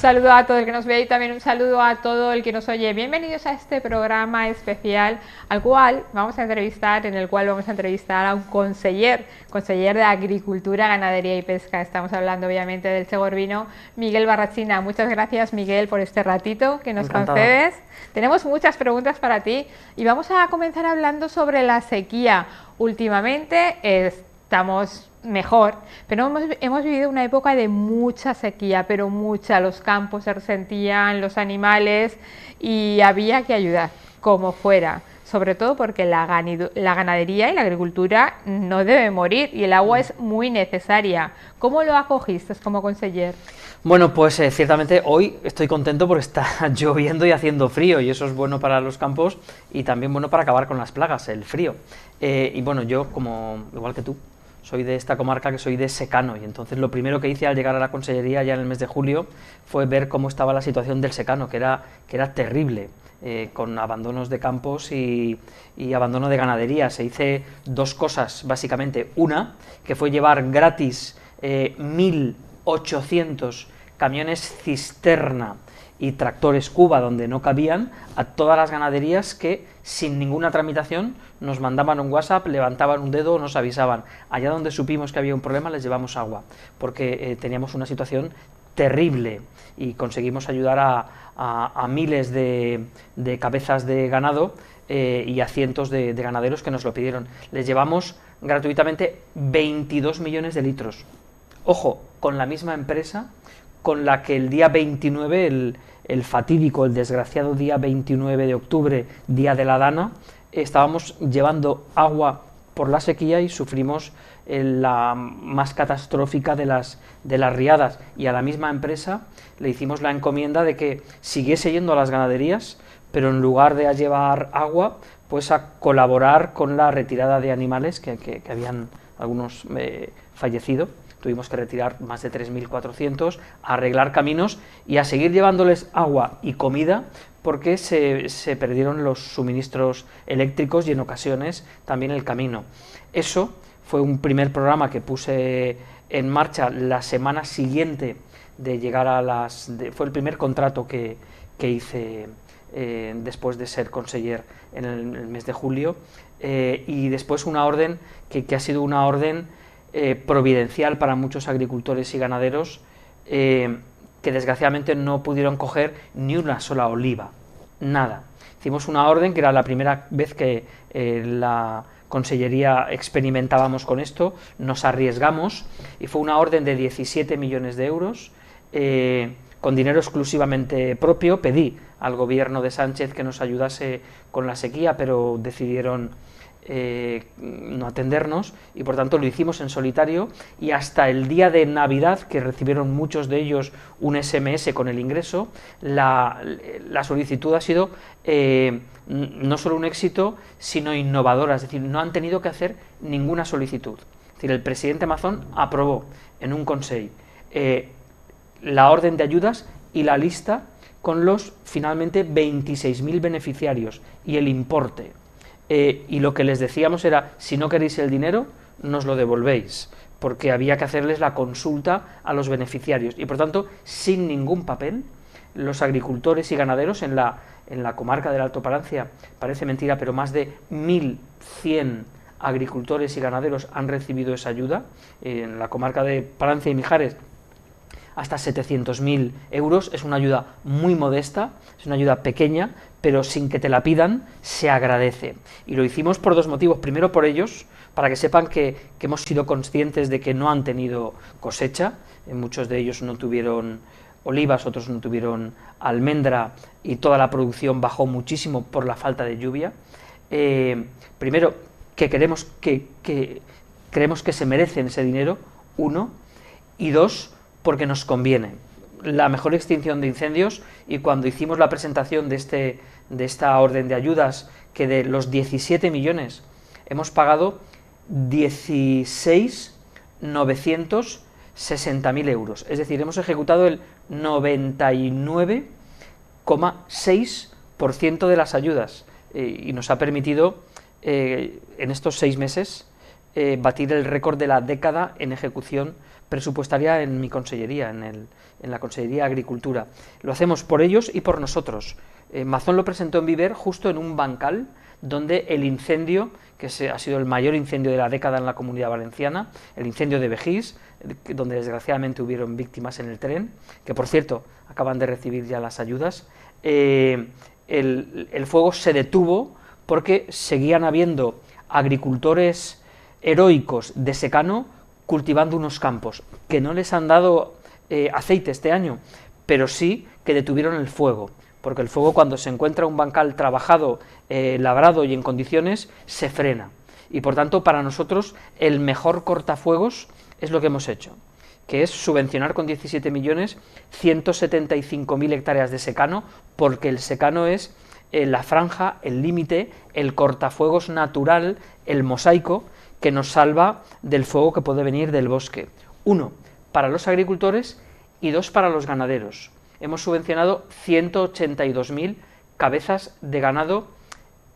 saludo a todo el que nos ve y también un saludo a todo el que nos oye. Bienvenidos a este programa especial en el cual vamos a entrevistar a un conseller de Agricultura, Ganadería y Pesca. Estamos hablando obviamente del Segorbino, Miguel Barrachina. Muchas gracias, Miguel, por este ratito que nos concedes. Tenemos muchas preguntas para ti y vamos a comenzar hablando sobre la sequía. Últimamente estamos mejor, pero hemos vivido una época de mucha sequía, pero mucha. Los campos se resentían, los animales, y había que ayudar como fuera, sobre todo porque la ganadería y la agricultura no debe morir y el agua es muy necesaria. ¿Cómo lo acogiste como conseller? Bueno, pues ciertamente hoy estoy contento porque está lloviendo y haciendo frío, y eso es bueno para los campos y también bueno para acabar con las plagas, el frío. Y bueno, yo, igual que tú, soy de esta comarca, que soy de secano, y entonces lo primero que hice al llegar a la consellería ya en el mes de julio fue ver cómo estaba la situación del secano, que era terrible, con abandonos de campos y abandono de ganadería. Se hice dos cosas, básicamente. Una, que fue llevar gratis 1.800 camiones cisterna y tractores cuba donde no cabían a todas las ganaderías que sin ninguna tramitación nos mandaban un WhatsApp, levantaban un dedo o nos avisaban. Allá donde supimos que había un problema les llevamos agua, porque teníamos una situación terrible y conseguimos ayudar a miles de cabezas de ganado y a cientos de ganaderos que nos lo pidieron. Les llevamos gratuitamente 22 millones de litros. Ojo, con la misma empresa con la que el día 29, el fatídico, el desgraciado día 29 de octubre, día de la Dana, estábamos llevando agua por la sequía y sufrimos la más catastrófica de las riadas, y a la misma empresa le hicimos la encomienda de que siguiese yendo a las ganaderías, pero en lugar de a llevar agua, pues a colaborar con la retirada de animales que habían algunos fallecido. Tuvimos que retirar más de 3.400, arreglar caminos y a seguir llevándoles agua y comida, porque se perdieron los suministros eléctricos y en ocasiones también el camino. Eso fue un primer programa que puse en marcha la semana siguiente de llegar fue el primer contrato que hice después de ser conseller en el mes de julio, y después una orden que ha sido una orden providencial para muchos agricultores y ganaderos que desgraciadamente no pudieron coger ni una sola oliva, nada. Hicimos una orden que era la primera vez que la consellería experimentábamos con esto, nos arriesgamos y fue una orden de 17 millones de euros con dinero exclusivamente propio. Pedí al gobierno de Sánchez que nos ayudase con la sequía, pero decidieron no atendernos y por tanto lo hicimos en solitario, y hasta el día de Navidad, que recibieron muchos de ellos un SMS con el ingreso, la solicitud ha sido no solo un éxito, sino innovadora, es decir, no han tenido que hacer ninguna solicitud. Es decir, el presidente Mazón aprobó en un consejo la orden de ayudas y la lista con los finalmente 26.000 beneficiarios y el importe. Y lo que les decíamos era: si no queréis el dinero, nos lo devolvéis, porque había que hacerles la consulta a los beneficiarios, y por tanto, sin ningún papel, los agricultores y ganaderos en la comarca del Alto Palancia, parece mentira, pero más de 1.100 agricultores y ganaderos han recibido esa ayuda. En la comarca de Palancia y Mijares, hasta 700.000 euros, es una ayuda muy modesta, es una ayuda pequeña, pero sin que te la pidan, se agradece. Y lo hicimos por dos motivos: primero, por ellos, para que sepan que hemos sido conscientes de que no han tenido cosecha, muchos de ellos no tuvieron olivas, otros no tuvieron almendra, y toda la producción bajó muchísimo por la falta de lluvia. Primero, que creemos que se merecen ese dinero, uno, y dos, porque nos conviene. La mejor extinción de incendios, y cuando hicimos la presentación de esta orden de ayudas, que de los 17 millones hemos pagado 16.960.000 euros, es decir, hemos ejecutado el 99,6% de las ayudas, y nos ha permitido en estos 6 meses batir el récord de la década en ejecución presupuestaria en mi consellería, en la Consellería de Agricultura. Lo hacemos por ellos y por nosotros. Mazón lo presentó en Viver justo en un bancal donde el incendio, que ha sido el mayor incendio de la década en la Comunidad Valenciana, el incendio de Begís, donde desgraciadamente hubieron víctimas en el tren, que por cierto acaban de recibir ya las ayudas, el fuego se detuvo porque seguían habiendo agricultores heroicos de secano cultivando unos campos, que no les han dado aceite este año, pero sí que detuvieron el fuego, porque el fuego, cuando se encuentra un bancal trabajado, labrado y en condiciones, se frena. Y por tanto, para nosotros, el mejor cortafuegos es lo que hemos hecho, que es subvencionar con 17 millones 175.000 hectáreas de secano, porque el secano es la franja, el límite, el cortafuegos natural, el mosaico, que nos salva del fuego que puede venir del bosque. 1, para los agricultores, y 2, para los ganaderos. Hemos subvencionado 182.000 cabezas de ganado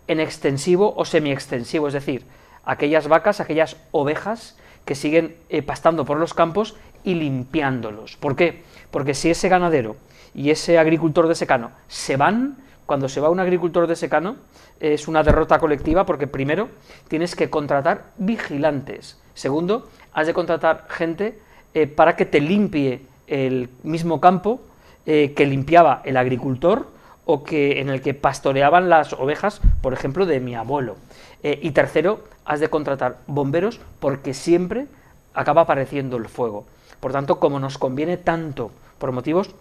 en extensivo o semiextensivo, es decir, aquellas vacas, aquellas ovejas que siguen pastando por los campos y limpiándolos. ¿Por qué? Porque si ese ganadero y ese agricultor de secano se van, cuando se va un agricultor de secano es una derrota colectiva, porque primero tienes que contratar vigilantes, segundo, has de contratar gente para que te limpie el mismo campo que limpiaba el agricultor o en el que pastoreaban las ovejas, por ejemplo, de mi abuelo. Y tercero, has de contratar bomberos, porque siempre acaba apareciendo el fuego. Por tanto, como nos conviene tanto por motivos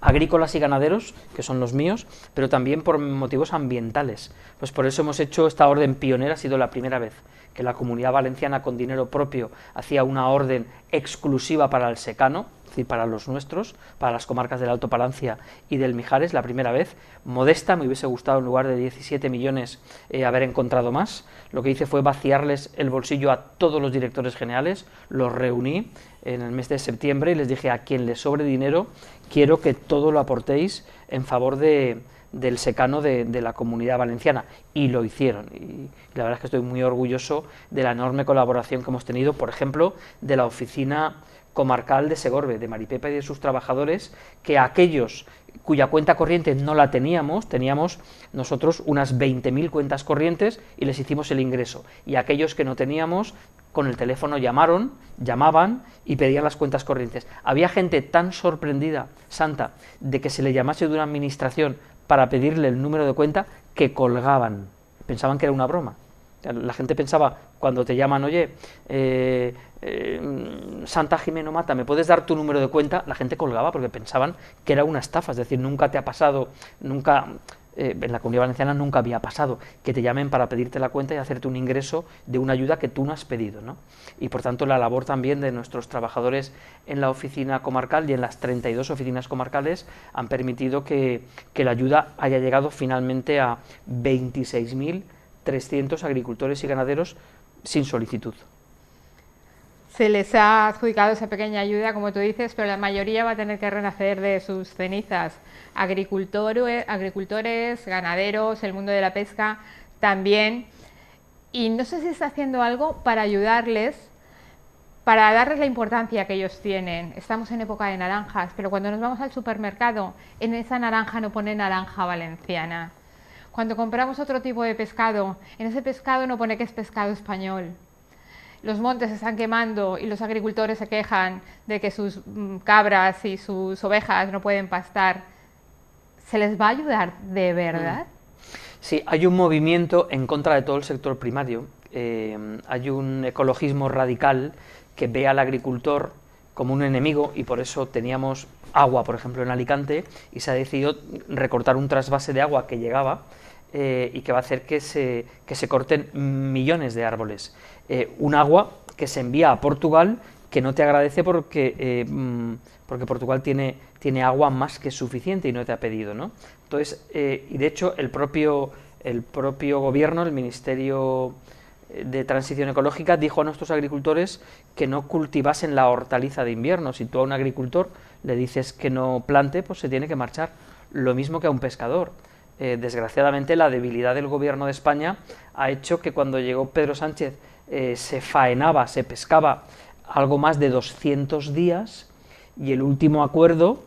agrícolas y ganaderos, que son los míos, pero también por motivos ambientales, pues por eso hemos hecho esta orden pionera. Ha sido la primera vez que la Comunidad Valenciana, con dinero propio, hacía una orden exclusiva para el secano, es decir, para los nuestros, para las comarcas del Alto Palancia y del Mijares, la primera vez, modesta. Me hubiese gustado, en lugar de 17 millones, haber encontrado más. Lo que hice fue vaciarles el bolsillo a todos los directores generales, los reuní en el mes de septiembre y les dije: a quien le sobre dinero, quiero que todo lo aportéis en favor del secano de la Comunidad Valenciana, y lo hicieron, y la verdad es que estoy muy orgulloso de la enorme colaboración que hemos tenido, por ejemplo, de la oficina comarcal de Segorbe, de Maripepa y de sus trabajadores, que aquellos cuya cuenta corriente no la teníamos nosotros unas 20.000 cuentas corrientes y les hicimos el ingreso, y aquellos que no teníamos, con el teléfono llamaban y pedían las cuentas corrientes. Había gente tan sorprendida, Santa, de que se le llamase de una administración para pedirle el número de cuenta, que colgaban, pensaban que era una broma. La gente pensaba, cuando te llaman: oye, Santa Jimeno Mata, ¿me puedes dar tu número de cuenta? La gente colgaba porque pensaban que era una estafa. Es decir, nunca te ha pasado, nunca, en la Comunidad Valenciana nunca había pasado que te llamen para pedirte la cuenta y hacerte un ingreso de una ayuda que tú no has pedido, ¿no? Y por tanto, la labor también de nuestros trabajadores en la oficina comarcal y en las 32 oficinas comarcales han permitido que la ayuda haya llegado finalmente a 26.300 agricultores y ganaderos sin solicitud. Se les ha adjudicado esa pequeña ayuda, como tú dices, pero la mayoría va a tener que renacer de sus cenizas. Agricultores, ganaderos, el mundo de la pesca también. Y no sé si está haciendo algo para ayudarles, para darles la importancia que ellos tienen. Estamos en época de naranjas, pero cuando nos vamos al supermercado, en esa naranja no pone naranja valenciana. Cuando compramos otro tipo de pescado, en ese pescado no pone que es pescado español. Los montes se están quemando y los agricultores se quejan de que sus cabras y sus ovejas no pueden pastar. ¿Se les va a ayudar de verdad? Sí, hay un movimiento en contra de todo el sector primario. Hay un ecologismo radical que ve al agricultor como un enemigo, y por eso teníamos agua, por ejemplo, en Alicante, y se ha decidido recortar un trasvase de agua que llegaba y que va a hacer que se corten millones de árboles. Un agua que se envía a Portugal, que no te agradece porque Portugal tiene agua más que suficiente y no te ha pedido, ¿no? Entonces, y de hecho el propio gobierno, el Ministerio de Transición Ecológica, dijo a nuestros agricultores que no cultivasen la hortaliza de invierno. Si tú a un agricultor le dices que no plante, pues se tiene que marchar. Lo mismo que a un pescador. Desgraciadamente, la debilidad del gobierno de España ha hecho que cuando llegó Pedro Sánchez se faenaba, se pescaba algo más de 200 días, y el último acuerdo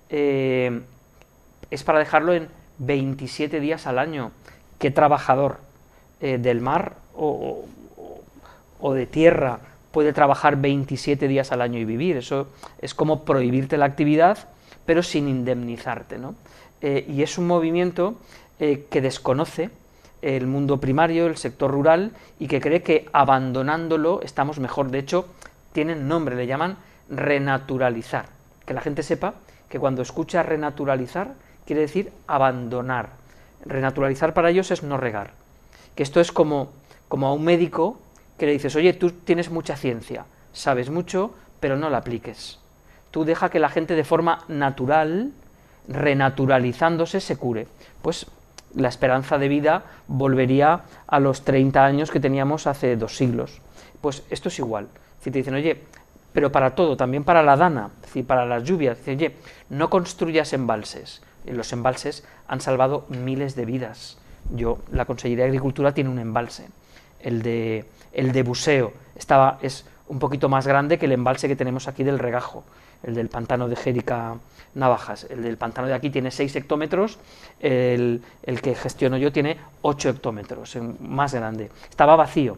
es para dejarlo en 27 días al año. ¿Qué trabajador del mar o de tierra puede trabajar 27 días al año y vivir? Eso es como prohibirte la actividad, pero sin indemnizarte, ¿no? Y es un movimiento que desconoce el mundo primario, el sector rural, y que cree que abandonándolo estamos mejor. De hecho, tienen nombre, le llaman renaturalizar. Que la gente sepa que cuando escucha renaturalizar quiere decir abandonar. Renaturalizar para ellos es no regar. Que esto es como a un médico que le dices, oye, tú tienes mucha ciencia, sabes mucho, pero no la apliques. Tú deja que la gente de forma natural, renaturalizándose, se cure. Pues la esperanza de vida volvería a los 30 años que teníamos hace 2 siglos. Pues esto es igual. Si te dicen, oye, pero para todo, también para la dana, es decir, para las lluvias, dicen, oye, no construyas embalses. Y los embalses han salvado miles de vidas. La Consellería de Agricultura tiene un embalse. El de Buseo es un poquito más grande que el embalse que tenemos aquí del Regajo, el del pantano de Jérica Navajas. El del pantano de aquí tiene 6 hectómetros, el que gestiono yo tiene 8 hectómetros, más grande. Estaba vacío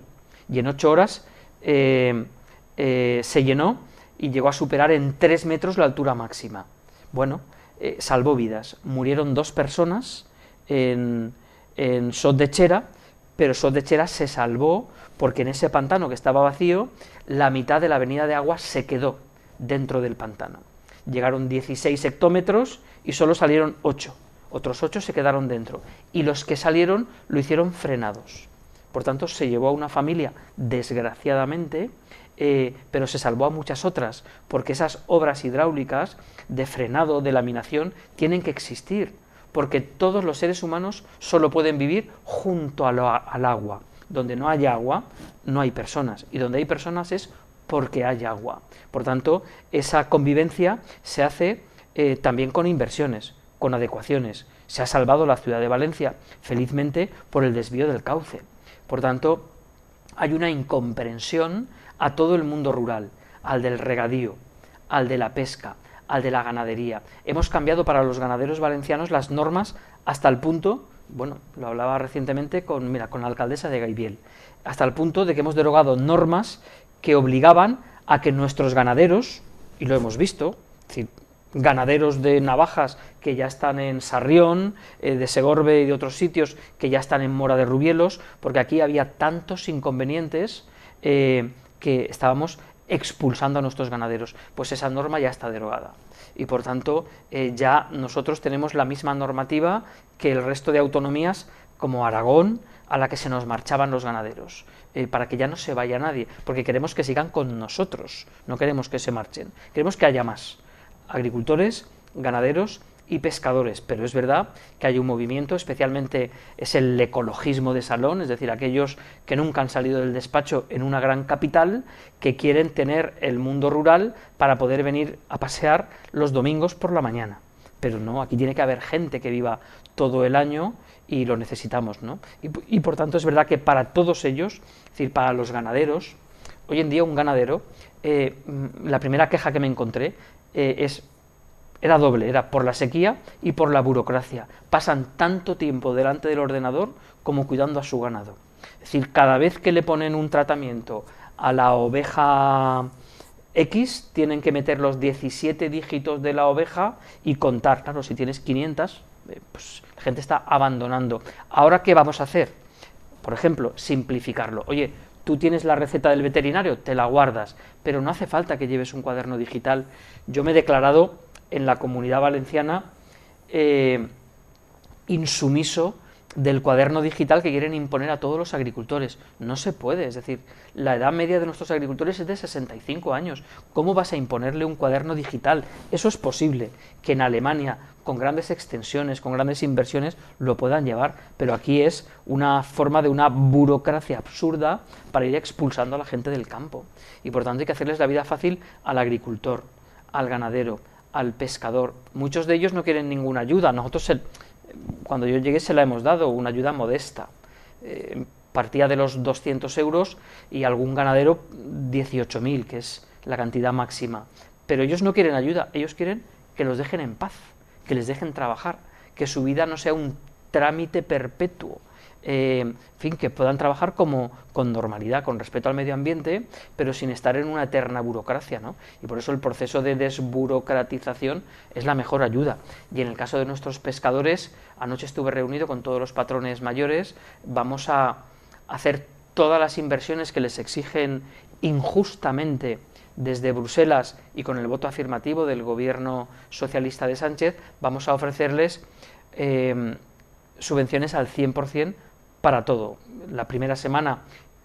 y en 8 horas se llenó y llegó a superar en 3 metros la altura máxima. Bueno, salvó vidas. Murieron 2 personas en Sot de Xera, pero Sot de Xera se salvó porque en ese pantano que estaba vacío, la mitad de la avenida de agua se quedó dentro del pantano. Llegaron 16 hectómetros y solo salieron 8. Otros 8 se quedaron dentro. Y los que salieron lo hicieron frenados. Por tanto, se llevó a una familia, desgraciadamente, pero se salvó a muchas otras, porque esas obras hidráulicas de frenado, de laminación, tienen que existir, porque todos los seres humanos solo pueden vivir junto al agua. Donde no hay agua, no hay personas, y donde hay personas es porque hay agua. Por tanto, esa convivencia se hace también con inversiones, con adecuaciones. Se ha salvado la ciudad de Valencia, felizmente, por el desvío del cauce. Por tanto, hay una incomprensión a todo el mundo rural, al del regadío, al de la pesca, al de la ganadería. Hemos cambiado para los ganaderos valencianos las normas hasta el punto, bueno, lo hablaba recientemente con la alcaldesa de Gaibiel, hasta el punto de que hemos derogado normas que obligaban a que nuestros ganaderos, y lo hemos visto, es decir, ganaderos de Navajas que ya están en Sarrión, de Segorbe y de otros sitios que ya están en Mora de Rubielos, porque aquí había tantos inconvenientes que estábamos expulsando a nuestros ganaderos. Pues esa norma ya está derogada y por tanto ya nosotros tenemos la misma normativa que el resto de autonomías como Aragón, a la que se nos marchaban los ganaderos, para que ya no se vaya nadie, porque queremos que sigan con nosotros, no queremos que se marchen, queremos que haya más agricultores, ganaderos y pescadores, pero es verdad que hay un movimiento, especialmente es el ecologismo de salón, es decir, aquellos que nunca han salido del despacho en una gran capital, que quieren tener el mundo rural para poder venir a pasear los domingos por la mañana. Pero no, aquí tiene que haber gente que viva todo el año y lo necesitamos, ¿no? Y por tanto es verdad que para todos ellos, es decir, para los ganaderos, hoy en día un ganadero, la primera queja que me encontré era doble, era por la sequía y por la burocracia. Pasan tanto tiempo delante del ordenador como cuidando a su ganado. Es decir, cada vez que le ponen un tratamiento a la oveja X, tienen que meter los 17 dígitos de la oveja y contar. Claro, si tienes 500, pues la gente está abandonando. ¿Ahora qué vamos a hacer? Por ejemplo, simplificarlo. Oye, tú tienes la receta del veterinario, te la guardas, pero no hace falta que lleves un cuaderno digital. Yo me he declarado en la Comunidad Valenciana insumiso del cuaderno digital que quieren imponer a todos los agricultores. No se puede, es decir, la edad media de nuestros agricultores es de 65 años. ¿Cómo vas a imponerle un cuaderno digital? Eso es posible, que en Alemania, con grandes extensiones, con grandes inversiones, lo puedan llevar, pero aquí es una forma de una burocracia absurda para ir expulsando a la gente del campo. Y por tanto hay que hacerles la vida fácil al agricultor, al ganadero, al pescador. Muchos de ellos no quieren ninguna ayuda. Nosotros, cuando yo llegué, se la hemos dado, una ayuda modesta. Partía de los 200 euros y algún ganadero 18.000, que es la cantidad máxima. Pero ellos no quieren ayuda, ellos quieren que los dejen en paz, que les dejen trabajar, que su vida no sea un trámite perpetuo. En fin, que puedan trabajar con normalidad, con respeto al medio ambiente, pero sin estar en una eterna burocracia, ¿no? Y por eso el proceso de desburocratización es la mejor ayuda. Y en el caso de nuestros pescadores, anoche estuve reunido con todos los patrones mayores, vamos a hacer todas las inversiones que les exigen injustamente desde Bruselas y con el voto afirmativo del gobierno socialista de Sánchez, vamos a ofrecerles subvenciones al 100% para todo. La primera semana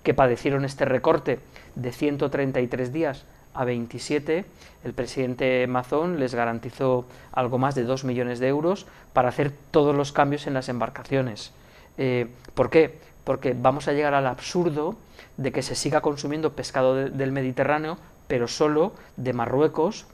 que padecieron este recorte de 133 días a 27, el presidente Mazón les garantizó algo más de 2 millones de euros para hacer todos los cambios en las embarcaciones. ¿Por qué? Porque vamos a llegar al absurdo de que se siga consumiendo pescado del Mediterráneo, pero solo de Marruecos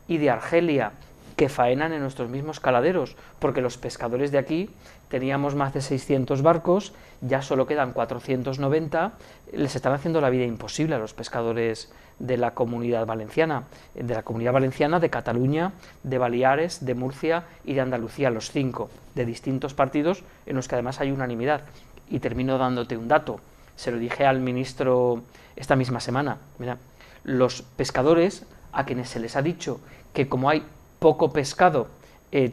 y de Argelia, que faenan en nuestros mismos caladeros, porque los pescadores de aquí teníamos más de 600 barcos, ya solo quedan 490, les están haciendo la vida imposible a los pescadores de la Comunidad Valenciana, de Cataluña, de Baleares, de Murcia y de Andalucía, los 5, de distintos partidos en los que además hay unanimidad. Y termino dándote un dato, se lo dije al ministro esta misma semana, mira, los pescadores a quienes se les ha dicho que como hay poco pescado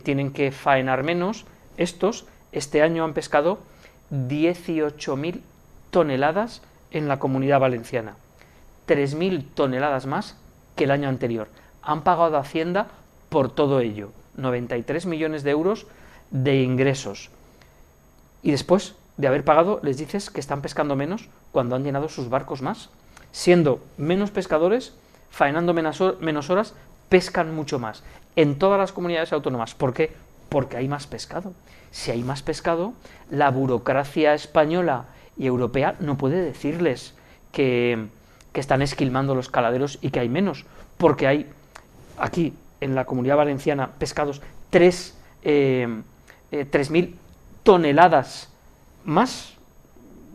tienen que faenar menos, estos este año han pescado 18.000 toneladas en la Comunidad Valenciana, 3.000 toneladas más que el año anterior. Han pagado a Hacienda por todo ello, 93 millones de euros de ingresos. Y después de haber pagado, les dices que están pescando menos cuando han llenado sus barcos más. Siendo menos pescadores, faenando menos horas, pescan mucho más en todas las comunidades autónomas. ¿Por qué? Porque hay más pescado. Si hay más pescado, la burocracia española y europea no puede decirles que están esquilmando los caladeros y que hay menos, porque hay aquí en la Comunidad Valenciana pescados 3.000 toneladas más,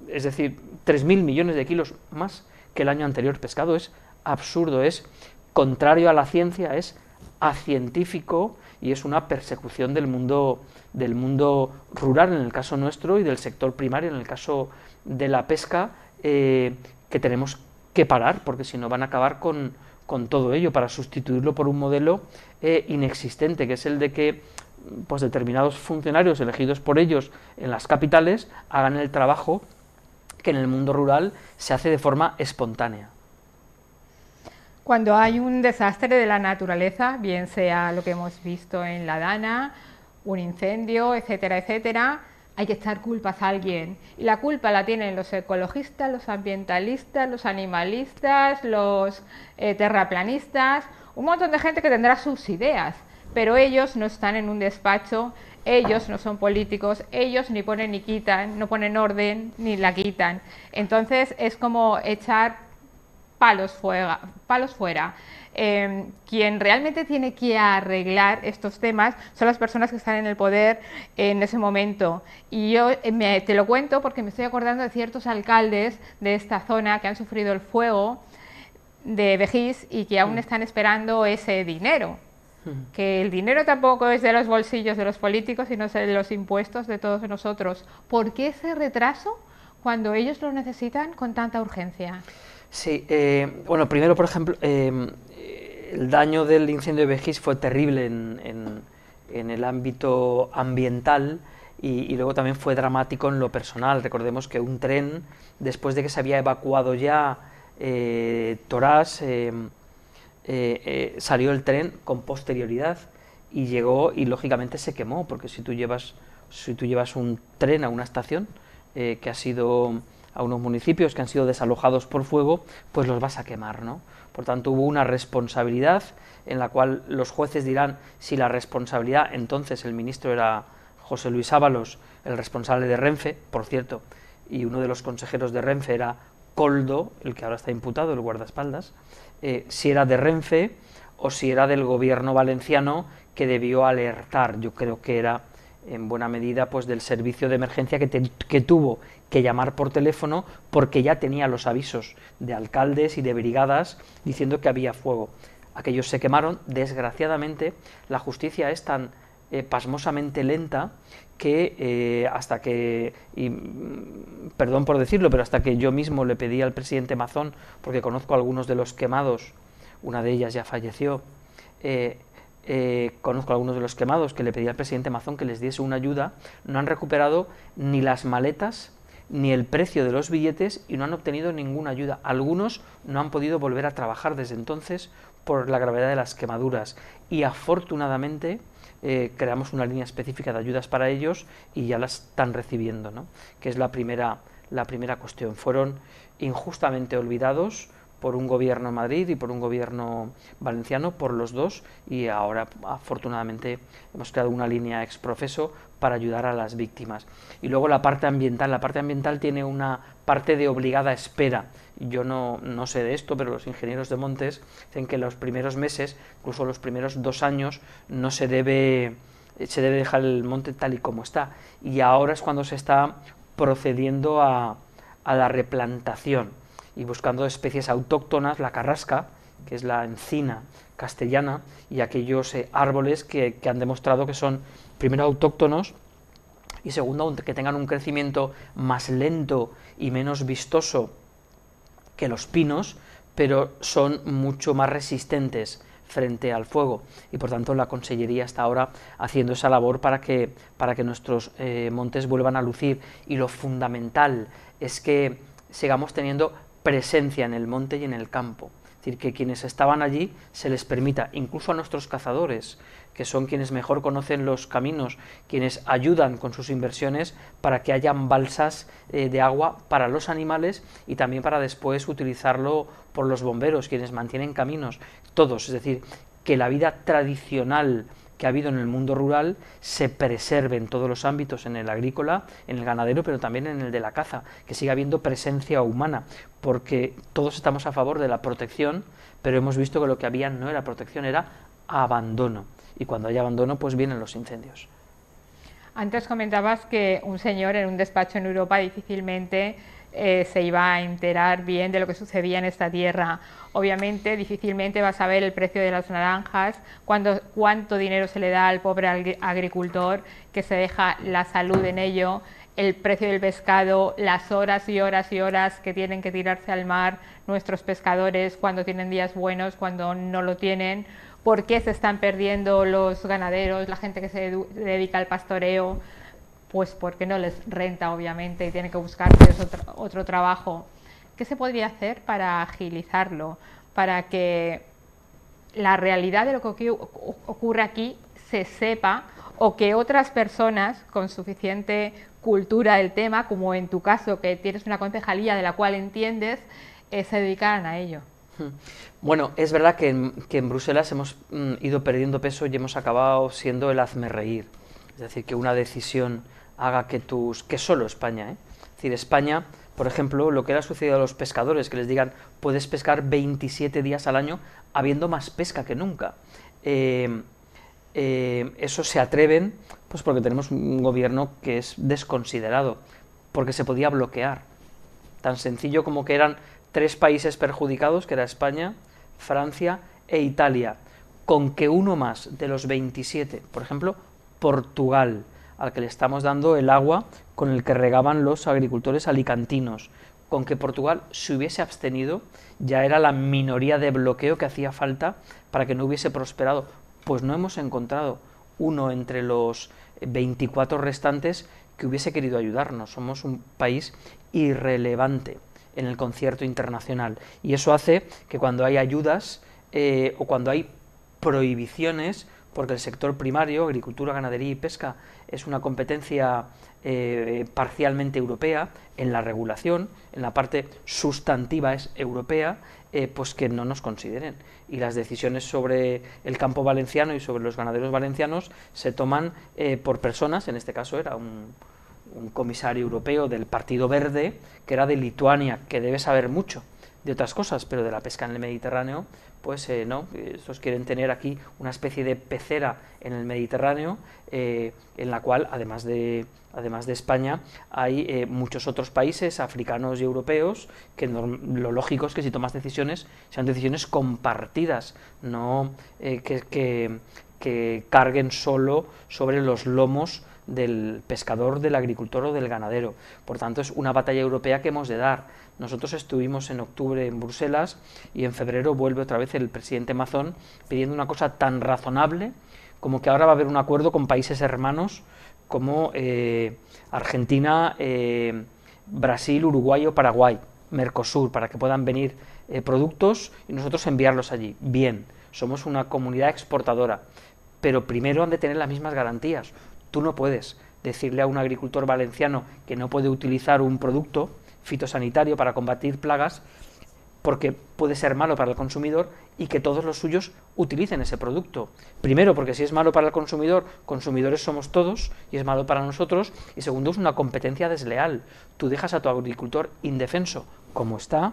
es decir, 3.000 millones de kilos más que el año anterior pescado. Es absurdo, es contrario a la ciencia, es acientífico y es una persecución del mundo rural en el caso nuestro y del sector primario en el caso de la pesca, que tenemos que parar, porque si no van a acabar con todo ello para sustituirlo por un modelo inexistente, que es el de que pues determinados funcionarios elegidos por ellos en las capitales hagan el trabajo que en el mundo rural se hace de forma espontánea. Cuando hay un desastre de la naturaleza, bien sea lo que hemos visto en la Dana, un incendio, etcétera, etcétera, hay que echar culpas a alguien. Y la culpa la tienen los ecologistas, los ambientalistas, los animalistas, los terraplanistas, un montón de gente que tendrá sus ideas, pero ellos no están en un despacho, ellos no son políticos, ellos ni ponen ni quitan, no ponen orden ni la quitan. Entonces es como echar palos fuera. Quien realmente tiene que arreglar estos temas son las personas que están en el poder en ese momento. Y yo te lo cuento porque me estoy acordando de ciertos alcaldes de esta zona que han sufrido el fuego de Begís y que aún están esperando ese dinero. Que el dinero tampoco es de los bolsillos de los políticos, sino de los impuestos de todos nosotros. ¿Por qué ese retraso cuando ellos lo necesitan con tanta urgencia? Sí, bueno, primero, por ejemplo, el daño del incendio de Begís fue terrible en el ámbito ambiental y luego también fue dramático en lo personal. Recordemos que un tren, después de que se había evacuado ya Toràs, salió el tren con posterioridad y llegó y lógicamente se quemó, porque si tú llevas un tren a una estación que ha sido a unos municipios que han sido desalojados por fuego, pues los vas a quemar, ¿no? Por tanto, hubo una responsabilidad en la cual los jueces dirán si la responsabilidad, entonces el ministro era José Luis Ábalos, el responsable de Renfe, por cierto, y uno de los consejeros de Renfe era Koldo, el que ahora está imputado, el guardaespaldas, si era de Renfe o si era del gobierno valenciano que debió alertar. Yo creo que era en buena medida pues del servicio de emergencia que tuvo que llamar por teléfono porque ya tenía los avisos de alcaldes y de brigadas diciendo que había fuego. Aquellos se quemaron. Desgraciadamente la justicia es tan pasmosamente lenta que hasta que, y, perdón por decirlo, pero hasta que yo mismo le pedí al presidente Mazón, porque conozco a algunos de los quemados, una de ellas ya falleció, conozco a algunos de los quemados, que le pedí al presidente Mazón que les diese una ayuda, no han recuperado ni las maletas ni el precio de los billetes y no han obtenido ninguna ayuda. Algunos no han podido volver a trabajar desde entonces por la gravedad de las quemaduras y afortunadamente creamos una línea específica de ayudas para ellos y ya las están recibiendo, ¿no? Que es la primera cuestión. Fueron injustamente olvidados por un gobierno en Madrid y por un gobierno valenciano, por los dos, y ahora afortunadamente hemos creado una línea ex profeso para ayudar a las víctimas. Y luego la parte ambiental tiene una parte de obligada espera. Yo no sé de esto, pero los ingenieros de montes dicen que los primeros meses, incluso los primeros 2 años, no se debe dejar el monte tal y como está, y ahora es cuando se está procediendo a la replantación y buscando especies autóctonas, la carrasca, que es la encina castellana, y aquellos árboles que han demostrado que son, primero, autóctonos, y segundo, que tengan un crecimiento más lento y menos vistoso que los pinos, pero son mucho más resistentes frente al fuego, y por tanto la Consellería está ahora haciendo esa labor para que nuestros montes vuelvan a lucir, y lo fundamental es que sigamos teniendo presencia en el monte y en el campo. Es decir, que quienes estaban allí se les permita, incluso a nuestros cazadores, que son quienes mejor conocen los caminos, quienes ayudan con sus inversiones para que hayan balsas de agua para los animales y también para después utilizarlo por los bomberos, quienes mantienen caminos, todos. Es decir, que la vida tradicional que ha habido en el mundo rural se preserve en todos los ámbitos, en el agrícola, en el ganadero, pero también en el de la caza, que siga habiendo presencia humana, porque todos estamos a favor de la protección, pero hemos visto que lo que había no era protección, era abandono, y cuando hay abandono pues vienen los incendios. Antes comentabas que un señor en un despacho en Europa difícilmente se iba a enterar bien de lo que sucedía en esta tierra. Obviamente, difícilmente vas a ver el precio de las naranjas, cuánto dinero se le da al pobre agricultor que se deja la salud en ello, el precio del pescado, las horas y horas y horas que tienen que tirarse al mar nuestros pescadores cuando tienen días buenos, cuando no lo tienen, por qué se están perdiendo los ganaderos, la gente que se dedica al pastoreo. Pues porque no les renta, obviamente, y tienen que buscar otro trabajo. ¿Qué se podría hacer para agilizarlo? Para que la realidad de lo que ocurre aquí se sepa, o que otras personas con suficiente cultura del tema, como en tu caso, que tienes una concejalía de la cual entiendes, se dedicaran a ello. Bueno, es verdad que en Bruselas hemos ido perdiendo peso y hemos acabado siendo el hazmerreír. Es decir, que una decisión haga que solo España, es decir, España, por ejemplo, lo que le ha sucedido a los pescadores, que les digan, puedes pescar 27 días al año habiendo más pesca que nunca. Eso se atreven, pues porque tenemos un gobierno que es desconsiderado, porque se podía bloquear. Tan sencillo como que eran 3 países perjudicados, que era España, Francia e Italia, con que uno más de los 27, por ejemplo, Portugal, al que le estamos dando el agua con el que regaban los agricultores alicantinos, con que Portugal se hubiese abstenido, ya era la minoría de bloqueo que hacía falta para que no hubiese prosperado. Pues no hemos encontrado uno entre los 24 restantes que hubiese querido ayudarnos. Somos un país irrelevante en el concierto internacional, y eso hace que cuando hay ayudas o cuando hay prohibiciones, porque el sector primario, agricultura, ganadería y pesca, es una competencia parcialmente europea, en la regulación, en la parte sustantiva es europea, pues que no nos consideren. Y las decisiones sobre el campo valenciano y sobre los ganaderos valencianos se toman por personas, en este caso era un comisario europeo del Partido Verde, que era de Lituania, que debe saber mucho de otras cosas, pero de la pesca en el Mediterráneo, pues no, estos quieren tener aquí una especie de pecera en el Mediterráneo, en la cual, además de España, hay muchos otros países africanos y europeos, que lo lógico es que si tomas decisiones, sean decisiones compartidas, no que carguen solo sobre los lomos del pescador, del agricultor o del ganadero. Por tanto, es una batalla europea que hemos de dar. Nosotros estuvimos en octubre en Bruselas y en febrero vuelve otra vez el presidente Mazón pidiendo una cosa tan razonable como que ahora va a haber un acuerdo con países hermanos como Argentina, Brasil, Uruguay o Paraguay, Mercosur, para que puedan venir productos y nosotros enviarlos allí. Bien, somos una comunidad exportadora, pero primero han de tener las mismas garantías. Tú no puedes decirle a un agricultor valenciano que no puede utilizar un producto fitosanitario para combatir plagas porque puede ser malo para el consumidor y que todos los suyos utilicen ese producto. Primero, porque si es malo para el consumidor, consumidores somos todos y es malo para nosotros. Y segundo, es una competencia desleal. Tú dejas a tu agricultor indefenso, como está,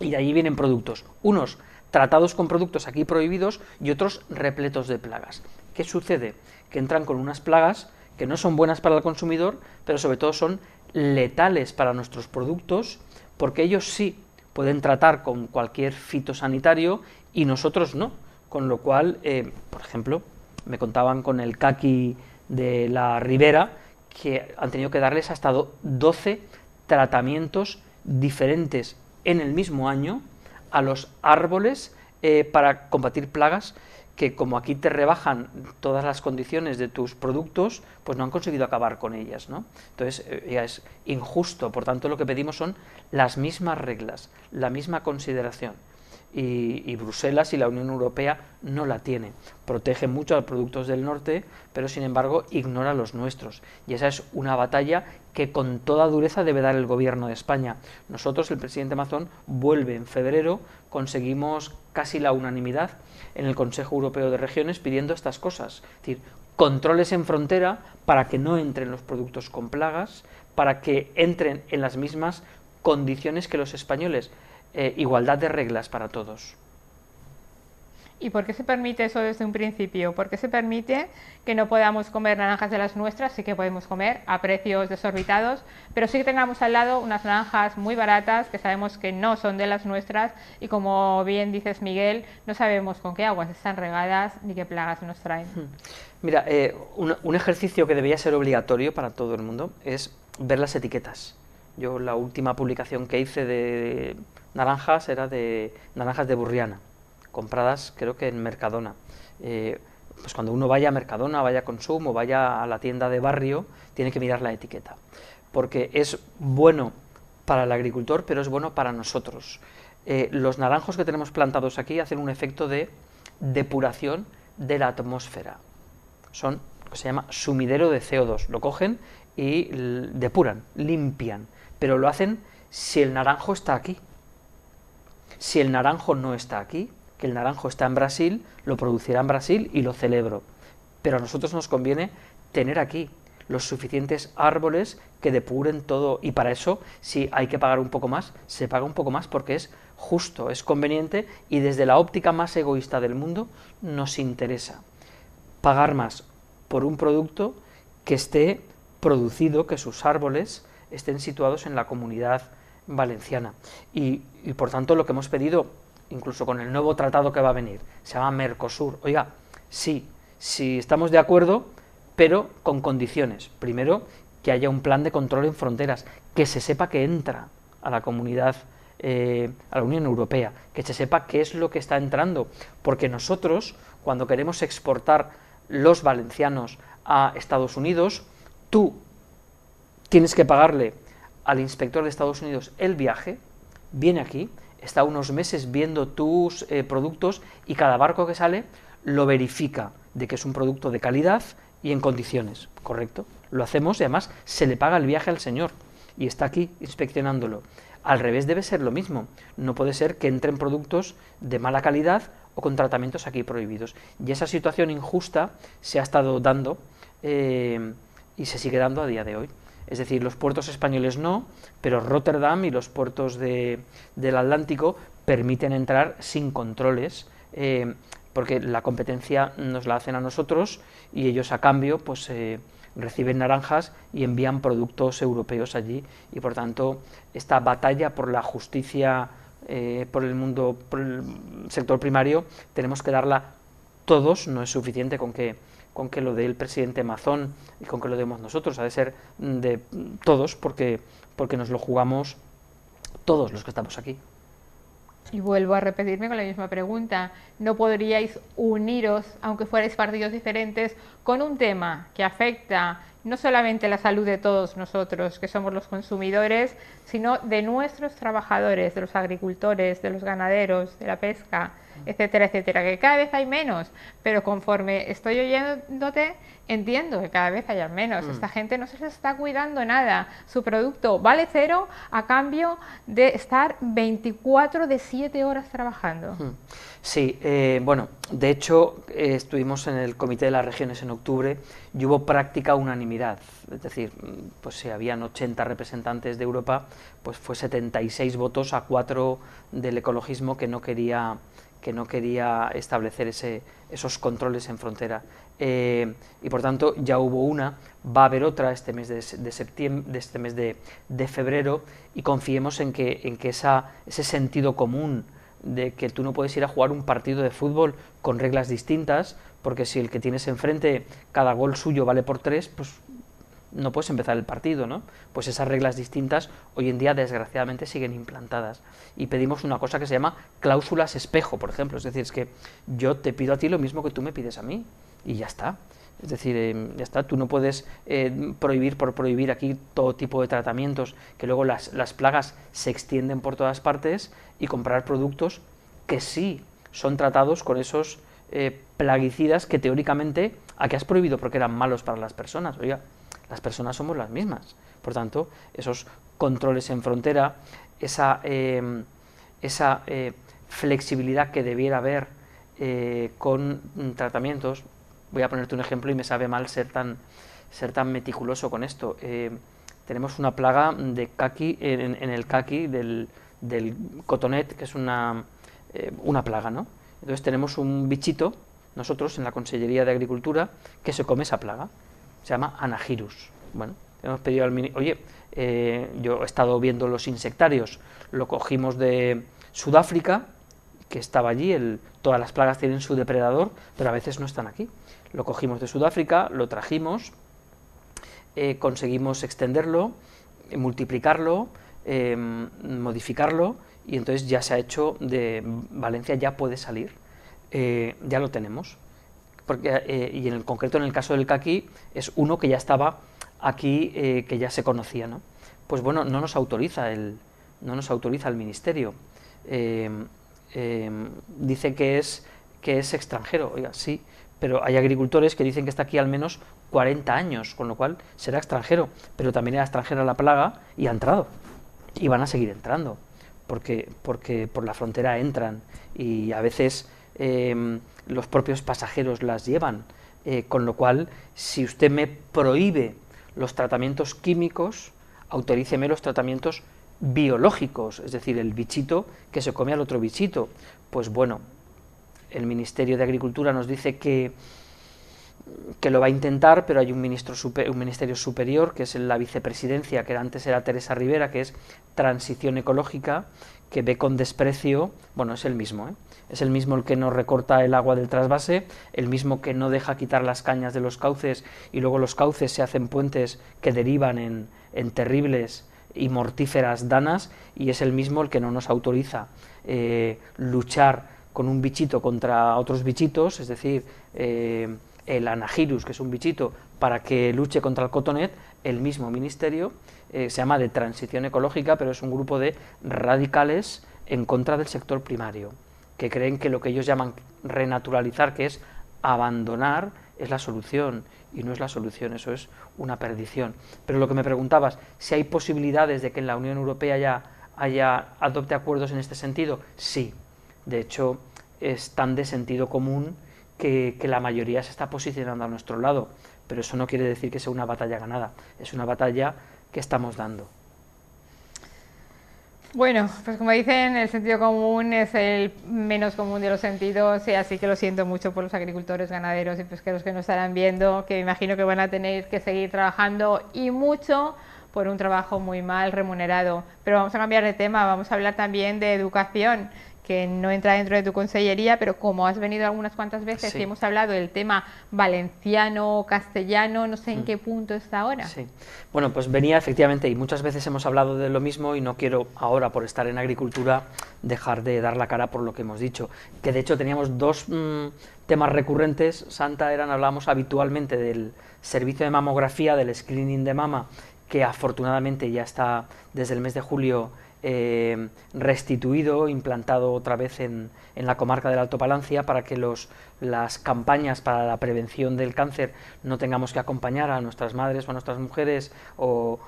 y de ahí vienen productos. Unos tratados con productos aquí prohibidos y otros repletos de plagas. ¿Qué sucede? Que entran con unas plagas que no son buenas para el consumidor, pero sobre todo son letales para nuestros productos, porque ellos sí pueden tratar con cualquier fitosanitario y nosotros no. Con lo cual, por ejemplo, me contaban con el caqui de la Ribera que han tenido que darles hasta 12 tratamientos diferentes en el mismo año a los árboles para combatir plagas que, como aquí te rebajan todas las condiciones de tus productos, pues no han conseguido acabar con ellas, ¿no? Entonces ya es injusto. Por tanto, lo que pedimos son las mismas reglas, la misma consideración. Y Bruselas y la Unión Europea no la tiene. Protege mucho a los productos del norte, pero sin embargo ignora los nuestros. Y esa es una batalla que con toda dureza debe dar el gobierno de España. Nosotros, el presidente Mazón, vuelve en febrero, conseguimos casi la unanimidad en el Consejo Europeo de Regiones pidiendo estas cosas. Es decir, controles en frontera para que no entren los productos con plagas, para que entren en las mismas condiciones que los españoles. Igualdad de reglas para todos. ¿Y por qué se permite eso desde un principio? ¿Por qué se permite que no podamos comer naranjas de las nuestras? Sí que podemos comer a precios desorbitados, pero sí que tengamos al lado unas naranjas muy baratas que sabemos que no son de las nuestras y, como bien dices, Miguel, no sabemos con qué aguas están regadas ni qué plagas nos traen. Mira, un ejercicio que debería ser obligatorio para todo el mundo es ver las etiquetas. Yo la última publicación que hice de naranjas era de naranjas de Burriana, compradas creo que en Mercadona. Pues cuando uno vaya a Mercadona, vaya a Consum o vaya a la tienda de barrio, tiene que mirar la etiqueta, porque es bueno para el agricultor, pero es bueno para nosotros. Los naranjos que tenemos plantados aquí hacen un efecto de depuración de la atmósfera. Son lo que se llama sumidero de CO2. Lo cogen y depuran, limpian, pero lo hacen si el naranjo está aquí. Si el naranjo no está aquí, que el naranjo está en Brasil, lo producirá en Brasil y lo celebro. Pero a nosotros nos conviene tener aquí los suficientes árboles que depuren todo, y para eso, si hay que pagar un poco más, se paga un poco más porque es justo, es conveniente, y desde la óptica más egoísta del mundo nos interesa pagar más por un producto que esté producido, que sus árboles estén situados en la comunidad valenciana. Y por tanto lo que hemos pedido, incluso con el nuevo tratado que va a venir, se llama Mercosur. Oiga, sí estamos de acuerdo, pero con condiciones. Primero, que haya un plan de control en fronteras, que se sepa que entra a la comunidad, a la Unión Europea, que se sepa qué es lo que está entrando, porque nosotros, cuando queremos exportar los valencianos a Estados Unidos, tú tienes que pagarle al inspector de Estados Unidos el viaje, viene aquí, está unos meses viendo tus productos y cada barco que sale lo verifica de que es un producto de calidad y en condiciones, ¿correcto? Lo hacemos y además se le paga el viaje al señor y está aquí inspeccionándolo. Al revés debe ser lo mismo, no puede ser que entren productos de mala calidad o con tratamientos aquí prohibidos. Y esa situación injusta se ha estado dando y se sigue dando a día de hoy. Es decir, los puertos españoles no, pero Rotterdam y los puertos del Atlántico permiten entrar sin controles, porque la competencia nos la hacen a nosotros y ellos a cambio pues reciben naranjas y envían productos europeos allí, y por tanto esta batalla por la justicia por el sector primario tenemos que darla todos. No es suficiente con que lo dé el presidente Mazón y con que lo demos nosotros, ha de ser de todos, porque nos lo jugamos todos los que estamos aquí. Y vuelvo a repetirme con la misma pregunta, ¿no podríais uniros, aunque fuerais partidos diferentes, con un tema que afecta no solamente la salud de todos nosotros, que somos los consumidores, sino de nuestros trabajadores, de los agricultores, de los ganaderos, de la pesca, etcétera, etcétera, que cada vez hay menos, pero conforme estoy oyéndote, entiendo que cada vez haya menos. Esta gente no se les está cuidando nada, su producto vale cero a cambio de estar 24 de 7 horas trabajando. Sí, bueno, de hecho estuvimos en el Comité de las Regiones en octubre y hubo práctica unanimidad, es decir, pues si habían 80 representantes de Europa, pues fue 76 votos a 4 del ecologismo que no quería establecer esos controles en frontera. Y por tanto ya hubo una, va a haber otra este mes de septiembre, este mes de febrero, y confiemos en que ese sentido común de que tú no puedes ir a jugar un partido de fútbol con reglas distintas, porque si el que tienes enfrente cada gol suyo vale por 3, pues no puedes empezar el partido, ¿no? Pues esas reglas distintas hoy en día desgraciadamente siguen implantadas, y pedimos una cosa que se llama cláusulas espejo, por ejemplo, es decir, es que yo te pido a ti lo mismo que tú me pides a mí y ya está. Es decir, ya está, tú no puedes prohibir por prohibir aquí todo tipo de tratamientos, que luego las plagas se extienden por todas partes, y comprar productos que sí son tratados con esos plaguicidas que teóricamente aquí has prohibido porque eran malos para las personas. Oiga, las personas somos las mismas. Por tanto, esos controles en frontera, esa flexibilidad que debiera haber con tratamientos. Voy a ponerte un ejemplo y me sabe mal ser tan meticuloso con esto. Tenemos una plaga de caqui en el caqui del cotonet, que es una plaga, ¿no? Entonces tenemos un bichito, nosotros en la Consellería de Agricultura, que se come esa plaga. Se llama Anagirus. Bueno, hemos pedido al ministro, oye, yo he estado viendo los insectarios, lo cogimos de Sudáfrica, que estaba allí, todas las plagas tienen su depredador, pero a veces no están aquí. Lo cogimos de Sudáfrica, lo trajimos, conseguimos extenderlo, multiplicarlo, modificarlo, y entonces ya se ha hecho de Valencia, ya puede salir, ya lo tenemos. Porque, y en el concreto, en el caso del caqui, es uno que ya estaba aquí, que ya se conocía, ¿no? Pues bueno, no nos autoriza el ministerio. Dice que es extranjero. Oiga, sí, pero hay agricultores que dicen que está aquí al menos 40 años, con lo cual será extranjero, pero también era extranjera la plaga y ha entrado, y van a seguir entrando, porque por la frontera entran, y a veces los propios pasajeros las llevan, con lo cual, si usted me prohíbe los tratamientos químicos, autoríceme los tratamientos biológicos, es decir, el bichito que se come al otro bichito. Pues bueno, el Ministerio de Agricultura nos dice que lo va a intentar, pero hay un ministerio superior, que es la vicepresidencia, que antes era Teresa Rivera, que es Transición Ecológica, que ve con desprecio, bueno, es el mismo, es el mismo el que nos recorta el agua del trasvase, el mismo que no deja quitar las cañas de los cauces, y luego los cauces se hacen puentes que derivan en terribles y mortíferas danas, y es el mismo el que no nos autoriza luchar con un bichito contra otros bichitos, es decir, el Anagirus, que es un bichito, para que luche contra el cotonet. El mismo ministerio se llama de Transición Ecológica, pero es un grupo de radicales en contra del sector primario, que creen que lo que ellos llaman renaturalizar, que es abandonar, es la solución, y no es la solución, eso es una perdición. Pero lo que me preguntabas, si hay posibilidades de que en la Unión Europea adopte acuerdos en este sentido, sí. De hecho, es tan de sentido común que la mayoría se está posicionando a nuestro lado, pero eso no quiere decir que sea una batalla ganada, es una batalla que estamos dando. Bueno, pues como dicen, el sentido común es el menos común de los sentidos, y así que lo siento mucho por los agricultores, ganaderos y pesqueros que nos estarán viendo, que me imagino que van a tener que seguir trabajando y mucho por un trabajo muy mal remunerado. Pero vamos a cambiar de tema, vamos a hablar también de educación, que no entra dentro de tu consellería, pero como has venido algunas cuantas veces y hemos hablado del tema valenciano, castellano, no sé en qué punto está ahora. Sí, bueno, pues venía efectivamente, y muchas veces hemos hablado de lo mismo, y no quiero ahora, por estar en agricultura, dejar de dar la cara por lo que hemos dicho, que de hecho teníamos dos temas recurrentes. Santa, hablábamos habitualmente del servicio de mamografía, del screening de mama, que afortunadamente ya está desde el mes de julio restituido, implantado otra vez en la comarca del Alto Palancia, para que las campañas para la prevención del cáncer no tengamos que acompañar a nuestras madres o a nuestras mujeres o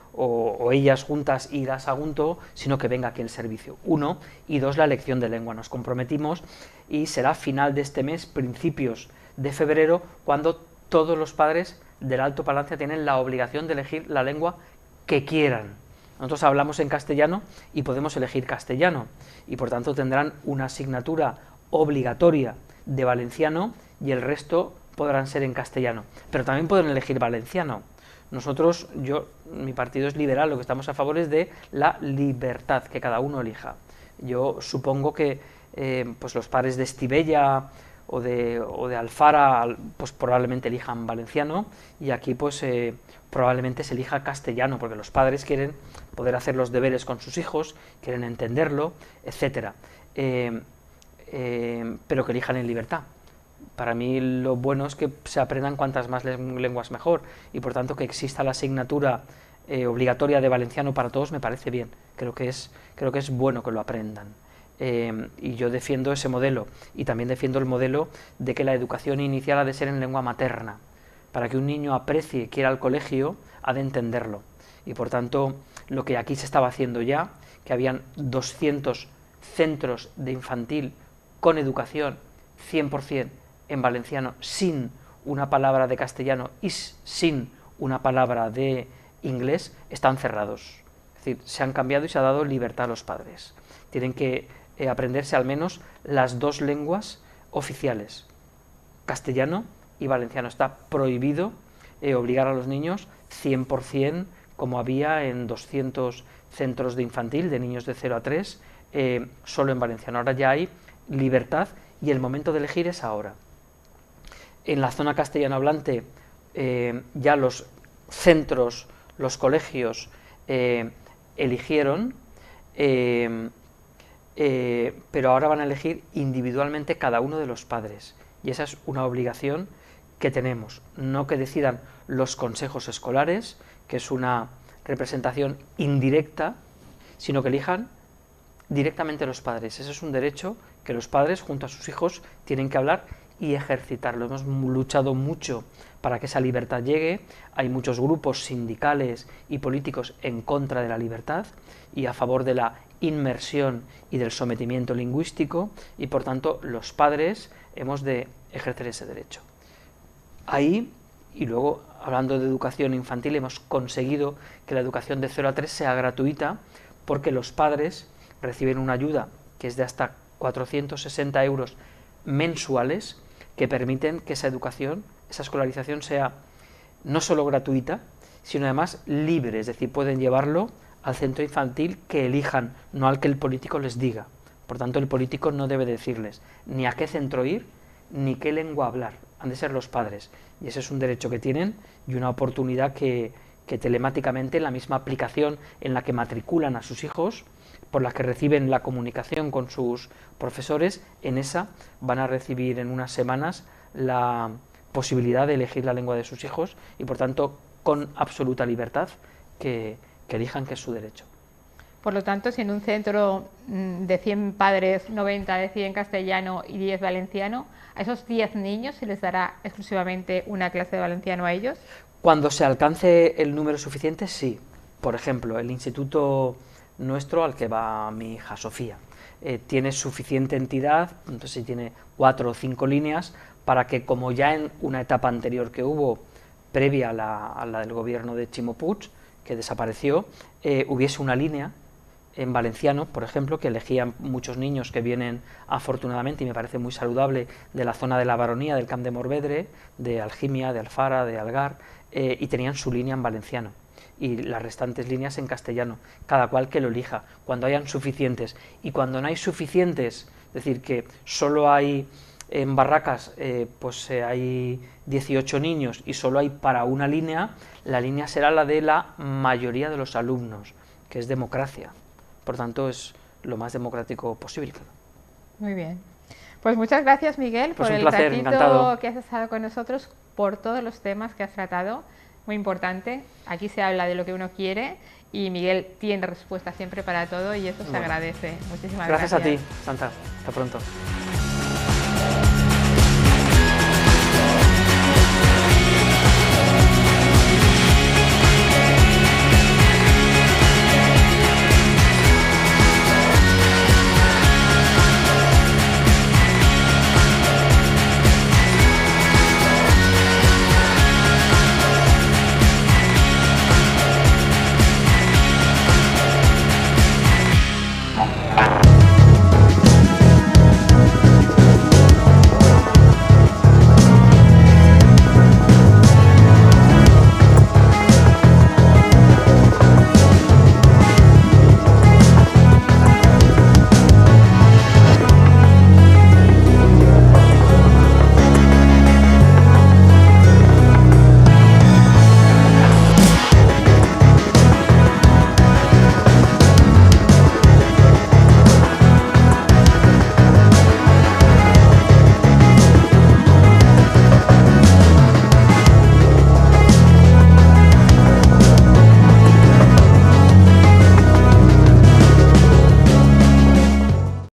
ellas juntas ir a Sagunto, sino que venga aquí el servicio. 1, y 2, la elección de lengua. Nos comprometimos y será final de este mes, principios de febrero, cuando todos los padres del Alto Palancia tienen la obligación de elegir la lengua que quieran. Nosotros hablamos en castellano y podemos elegir castellano, y por tanto tendrán una asignatura obligatoria de valenciano y el resto podrán ser en castellano, pero también pueden elegir valenciano. Nosotros, mi partido es liberal, lo que estamos a favor es de la libertad, que cada uno elija. Yo supongo que pues los padres de Estivella o de Alfara pues probablemente elijan valenciano, y aquí pues probablemente se elija castellano, porque los padres quieren poder hacer los deberes con sus hijos, quieren entenderlo, etcétera, pero que elijan en libertad. Para mí lo bueno es que se aprendan cuantas más lenguas mejor, y por tanto que exista la asignatura obligatoria de valenciano para todos me parece bien. Creo que es bueno que lo aprendan. Y yo defiendo ese modelo, y también defiendo el modelo de que la educación inicial ha de ser en lengua materna. Para que un niño aprecie que ir al colegio, ha de entenderlo. Y por tanto, lo que aquí se estaba haciendo ya, que habían 200 centros de infantil con educación 100% en valenciano, sin una palabra de castellano y sin una palabra de inglés, están cerrados. Es decir, se han cambiado y se ha dado libertad a los padres. Tienen que aprenderse al menos las dos lenguas oficiales, castellano y valenciano. Está prohibido obligar a los niños 100%, como había en 200 centros de infantil, de niños de 0 a 3, solo en valenciano. Ahora ya hay libertad, y el momento de elegir es ahora. En la zona castellano hablante ya los centros, los colegios eligieron, pero ahora van a elegir individualmente cada uno de los padres, y esa es una obligación que tenemos, no que decidan los consejos escolares, que es una representación indirecta, sino que elijan directamente los padres. Ese es un derecho que los padres junto a sus hijos tienen que hablar y ejercitarlo. Hemos luchado mucho para que esa libertad llegue. Hay muchos grupos sindicales y políticos en contra de la libertad y a favor de la inmersión y del sometimiento lingüístico, y por tanto los padres hemos de ejercer ese derecho. Ahí, y luego hablando de educación infantil, hemos conseguido que la educación de 0 a 3 sea gratuita, porque los padres reciben una ayuda que es de hasta 460 euros mensuales, que permiten que esa educación, esa escolarización sea no solo gratuita, sino además libre, es decir, pueden llevarlo al centro infantil que elijan, no al que el político les diga. Por tanto, el político no debe decirles ni a qué centro ir, ni qué lengua hablar, han de ser los padres, y ese es un derecho que tienen y una oportunidad que telemáticamente, en la misma aplicación en la que matriculan a sus hijos, por la que reciben la comunicación con sus profesores, en esa van a recibir en unas semanas la posibilidad de elegir la lengua de sus hijos, y por tanto con absoluta libertad que elijan, que es su derecho. Por lo tanto, si en un centro de 100 padres, 90 deciden castellano y 10 valenciano, ¿a esos 10 niños se les dará exclusivamente una clase de valenciano a ellos? Cuando se alcance el número suficiente, sí. Por ejemplo, el instituto nuestro, al que va mi hija Sofía, tiene suficiente entidad, entonces tiene 4 o 5 líneas, para que, como ya en una etapa anterior que hubo, previa a la del gobierno de Ximo Puig, que desapareció, hubiese una línea en valenciano, por ejemplo, que elegían muchos niños que vienen afortunadamente, y me parece muy saludable, de la zona de la Baronía, del Camp de Morvedre, de Algimia, de Alfara, de Algar, y tenían su línea en valenciano y las restantes líneas en castellano, cada cual que lo elija, cuando hayan suficientes. Y cuando no hay suficientes, es decir, que solo hay en Barracas hay 18 niños y solo hay para una línea, la línea será la de la mayoría de los alumnos, que es democracia. Por tanto, es lo más democrático posible. Muy bien. Pues muchas gracias, Miguel, pues por el placer, ratito encantado. que has estado con nosotros, por todos los temas que has tratado. Muy importante. Aquí se habla de lo que uno quiere y Miguel tiene respuesta siempre para todo y eso se agradece. Muchísimas gracias. Gracias a ti, Santa. Hasta pronto.